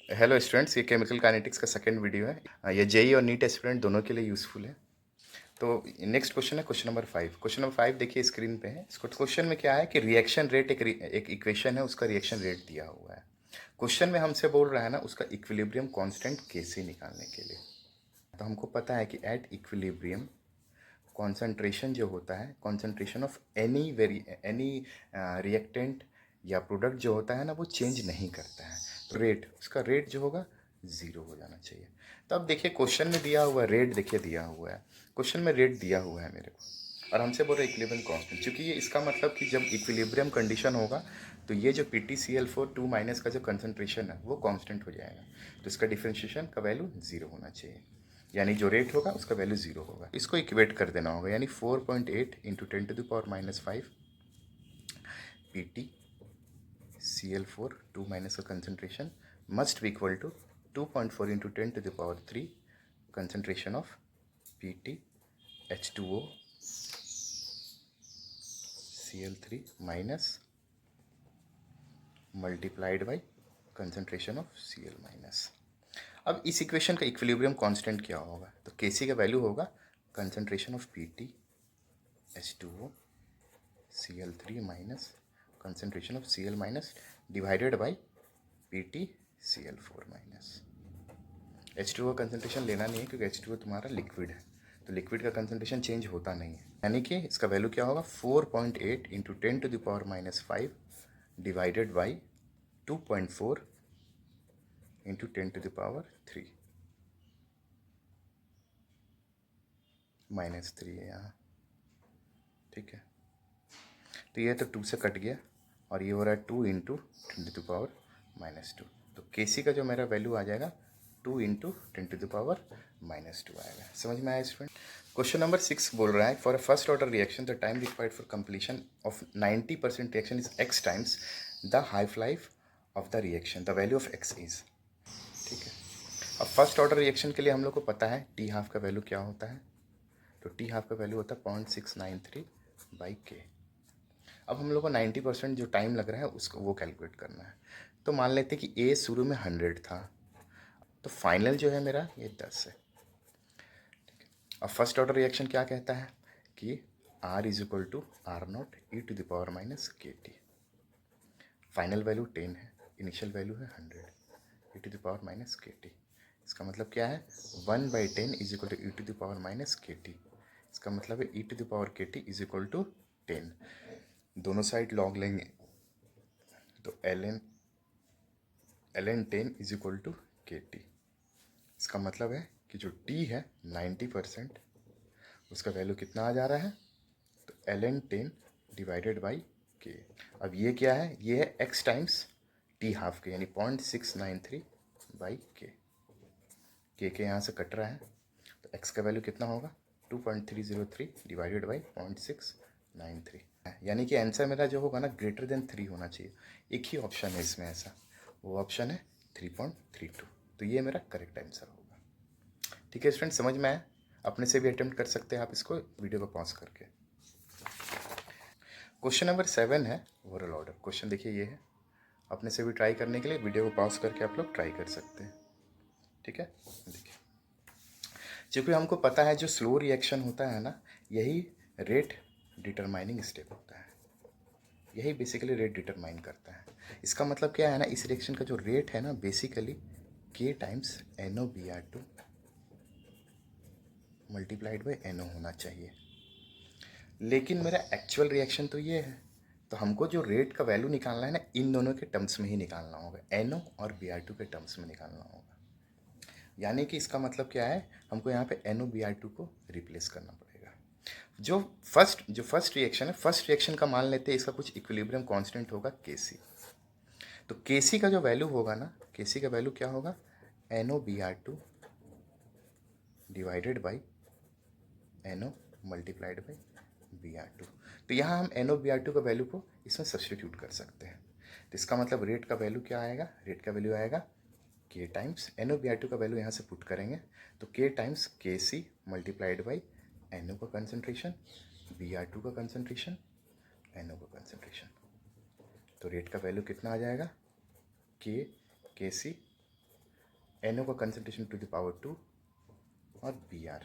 Hello students, ये chemical kinetics का second video है। ये जेई और नीट एस्पिरेंट दोनों के लिए यूज़फुल है। तो नेक्स्ट क्वेश्चन है क्वेश्चन नंबर 5। क्वेश्चन नंबर 5 देखिए स्क्रीन पे है। इसको क्वेश्चन में क्या है कि रिएक्शन रेट एक इक्वेशन है, उसका रिएक्शन रेट दिया हुआ है। क्वेश्चन में हमसे बोल रहा है ना उसका इक्विलिब्रियम कांस्टेंट कैसे निकालने के लिए। तो हमको पता है कि एट इक्विलिब्रियम कॉन्सेंट्रेशन जो होता है, कॉन्सेंट्रेशन ऑफ एनी रिएक्टेंट या प्रोडक्ट जो होता है ना वो चेंज नहीं करता है। तो रेट, उसका रेट जो होगा ज़ीरो हो जाना चाहिए। तो अब देखिए क्वेश्चन में दिया हुआ रेट, देखिए दिया हुआ है क्वेश्चन में रेट दिया हुआ है मेरे को, और हमसे बोल रहे इक्विलिब्रियम कांस्टेंट। क्योंकि ये इसका मतलब कि जब इक्विलिब्रियम कंडीशन होगा तो ये जो PtCl4 2 माइनस का जो कंसंट्रेशन है वो कांस्टेंट हो जाएगा। तो इसका डिफरेंशिएशन का वैल्यू ज़ीरो होना चाहिए, यानी जो रेट होगा उसका वैल्यू ज़ीरो होगा। इसको इक्वेट कर देना होगा, यानी 4.8 इंटू 10⁻⁵ PtCl4 2 माइनस का concentration must be equal to 2.4 into 10⁻³ concentration of PtH2O Cl3 minus multiplied by concentration of Cl minus. अब इस इक्वेशन का इक्विलिब्रियम कांस्टेंट क्या होगा? तो Kc का वैल्यू होगा concentration of PtH2O Cl3 minus concentration of Cl minus divided by PtCl4 minus. H2O का concentration लेना नहीं है क्योंकि H2O तुम्हारा लिक्विड है, तो लिक्विड का कंसनट्रेशन चेंज होता नहीं है। यानी कि इसका वैल्यू क्या होगा 4.8 इंटू 10⁻⁵ डिवाइडेड बाई 2.4 इंटू 10⁻³ -3 है यहाँ, ठीक है। तो ये तो 2 से कट गया और ये हो रहा है 2 इंटू 10⁻⁻²। तो Kc का जो मेरा वैल्यू आ जाएगा 2 इंटू 10⁻⁻² आएगा। समझ में आया स्टूडेंट? क्वेश्चन नंबर 6 बोल रहा है for a first order reaction the time required for completion of 90% reaction is x times the half life of the reaction, the value of x is, ठीक है। अब फर्स्ट ऑर्डर रिएक्शन के लिए हम लोग को पता है टी हाफ का वैल्यू क्या होता है। तो टी हाफ का वैल्यू होता है 0.693/K। अब हम लोग को 90% जो टाइम लग रहा है उसको वो कैलकुलेट करना है। तो मान लेते हैं कि ए शुरू में 100 था, तो फाइनल जो है मेरा ये 10 है। अब फर्स्ट ऑर्डर रिएक्शन क्या कहता है कि R is equal to R0 e⁻⁻KT। Final value 10 है, इनिशियल वैल्यू है 100 e⁻⁻KT। इसका मतलब क्या है 1/10 इज इक्वल टू e⁻⁻KT। इसका मतलब है e⁻KT इज इक्वल टू 10। दोनों साइड लॉग लेंगे तो ln 10 is equal to KT। इसका मतलब है कि जो T है 90%, उसका वैल्यु कितना आ जा रहा है, तो ln 10 डिवाइडेड बाई K। अब ये क्या है, ये है x टाइम्स T हाफ के, यानी 0.693/K। K यहाँ से कट रहा है तो x का वैल्यू कितना होगा 2.303 डिवाइडेड बाई 0.693, यानी कि आंसर मेरा जो होगा ना ग्रेटर देन 3 होना चाहिए। एक ही ऑप्शन है इसमें ऐसा, वो ऑप्शन है 3.32। तो ये मेरा करेक्ट आंसर होगा। ठीक है स्टूडेंट, समझ में आया? अपने से भी अटेम्प्ट कर सकते हैं आप इसको वीडियो को पॉज करके। क्वेश्चन नंबर 7 है ओवरऑल ऑर्डर। क्वेश्चन देखिए ये है, अपने से भी ट्राई करने के लिए वीडियो को पॉज करके आप लोग ट्राई कर सकते हैं, ठीक है। देखिए चूँकि हमको पता है जो स्लो रिएक्शन होता है ना, यही रेट डिटरमाइनिंग स्टेप होता है, यही बेसिकली रेट डिटरमाइन करता है। इसका मतलब क्या है ना, इस रिएक्शन का जो रेट है ना basically K times NOBr2 multiplied by NO होना चाहिए। लेकिन मेरा एक्चुअल रिएक्शन तो ये है, तो हमको जो रेट का वैल्यू निकालना है ना इन दोनों के टर्म्स में ही निकालना होगा, NO और Br2 के टर्म्स में निकालना होगा। यानी कि इसका मतलब क्या है, हमको यहाँ पे NOBr2 को रिप्लेस करना पड़ेगा। जो फर्स्ट रिएक्शन है, फर्स्ट रिएक्शन का मान लेते हैं इसका कुछ इक्विलिब्रियम कांस्टेंट होगा Kc। तो Kc का जो वैल्यू होगा ना, Kc का वैल्यू क्या होगा NOBr2 divided by NO multiplied by Br2। तो यहाँ हम NOBr2 का वैल्यू को इसमें सब्सटीट्यूट कर सकते हैं। तो इसका मतलब रेट का वैल्यू क्या आएगा, रेट का वैल्यू आएगा K टाइम्स NOBr2 का वैल्यू यहाँ से पुट करेंगे तो K times Kc multiplied by NO का कंसनट्रेशन, Br2 का कंसनट्रेशन, NO का कंसनट्रेशन। तो रेट का वैल्यू कितना आ जाएगा Kc NO का कंसंट्रेशन टू द पावर 2 और Br।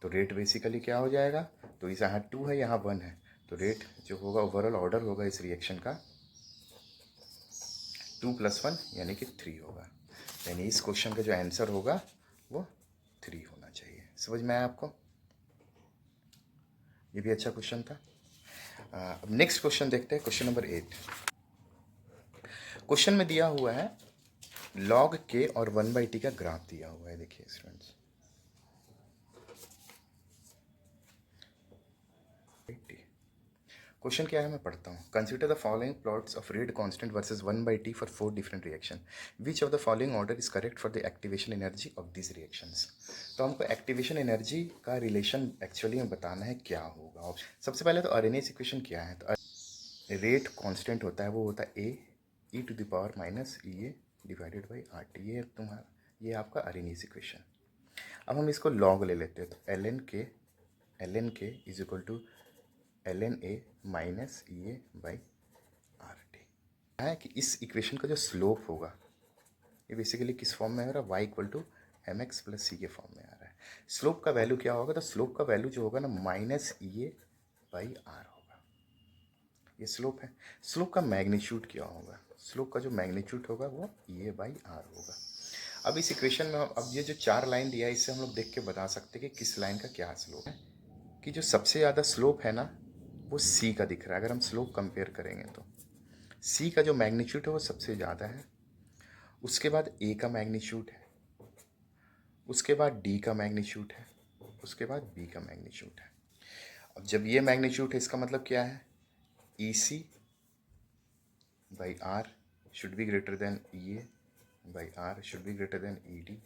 तो रेट बेसिकली क्या हो जाएगा, तो इस यहाँ 2 है, यहाँ 1 है, तो रेट जो होगा ओवरऑल ऑर्डर होगा इस रिएक्शन का 2 + 1 यानी कि 3 होगा। यानी इस क्वेश्चन का जो आंसर होगा वो 3 होना चाहिए। समझ में आया आपको? ये भी अच्छा क्वेश्चन था। अब नेक्स्ट क्वेश्चन देखते हैं, क्वेश्चन नंबर 8। क्वेश्चन में दिया हुआ है log k और 1/t का ग्राफ दिया हुआ है। देखिए स्टूडेंट्स, क्वेश्चन क्या है मैं पढ़ता हूँ। Consider the following plots of rate constant versus 1/t for 4 different reaction. Which of the following order is correct for the activation energy of this reactions. तो हमको एक्टिवेशन एनर्जी का रिलेशन एक्चुअली में बताना है क्या होगा। सबसे पहले तो आरएनएस इक्वेशन क्या है, तो रेट कांस्टेंट होता है वो होता है e to the power minus A divided by R T. ये तुम्हारा, ये आपका आरएनएस इक्वेशन। अब हम इसको लॉग ले लेते हैं, तो ln k is equal to ln a माइनस ए बाई आर टी है कि इस इक्वेशन का जो स्लोप होगा ये बेसिकली किस फॉर्म में आ रहा है, y equal to m x plus c के फॉर्म में आ रहा है। स्लोप का वैल्यू क्या होगा, तो स्लोप का वैल्यू जो होगा ना माइनस ए बाई आर होगा। ये स्लोप है। स्लोप का मैग्नीट्यूड क्या होगा, स्लोप का जो मैग्नीट्यूड होगा वो ए बाई आर होगा। अब इस इक्वेशन में अब ये जो 4 लाइन दिया है इससे हम लोग देख के बता सकते हैं कि किस लाइन का क्या स्लोप है। कि जो सबसे ज़्यादा स्लोप है ना वो सी का दिख रहा है। अगर हम स्लोप कंपेयर करेंगे तो सी का जो मैग्नीट्यूड है वो सबसे ज़्यादा है, उसके बाद ए का मैग्नीट्यूड है, उसके बाद डी का मैग्नीट्यूड है, उसके बाद बी का मैग्नीट्यूड है। अब जब ये मैग्नीट्यूड है इसका मतलब क्या है, E C by R should be greater than E A by R should be greater than E D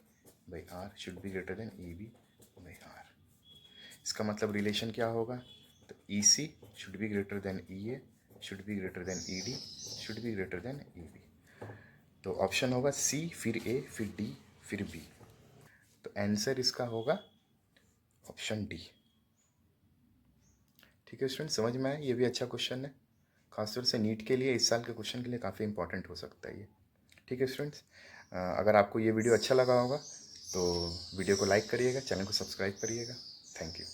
by R should be greater than E B by R. इसका मतलब रिलेशन क्या होगा, तो E C should be greater than E A should be greater than E D should be greater than E B. तो option होगा C, फिर ए, फिर D, फिर बी। तो आंसर इसका होगा ऑप्शन डी। ठीक है स्टूडेंट, समझ में आया? ये भी अच्छा क्वेश्चन है, खासतौर से नीट के लिए, इस साल के क्वेश्चन के लिए काफ़ी इंपॉर्टेंट हो सकता है ये। ठीक है स्टूडेंट्स, अगर आपको ये वीडियो अच्छा लगा होगा तो वीडियो को लाइक करिएगा, चैनल को सब्सक्राइब करिएगा। Thank you.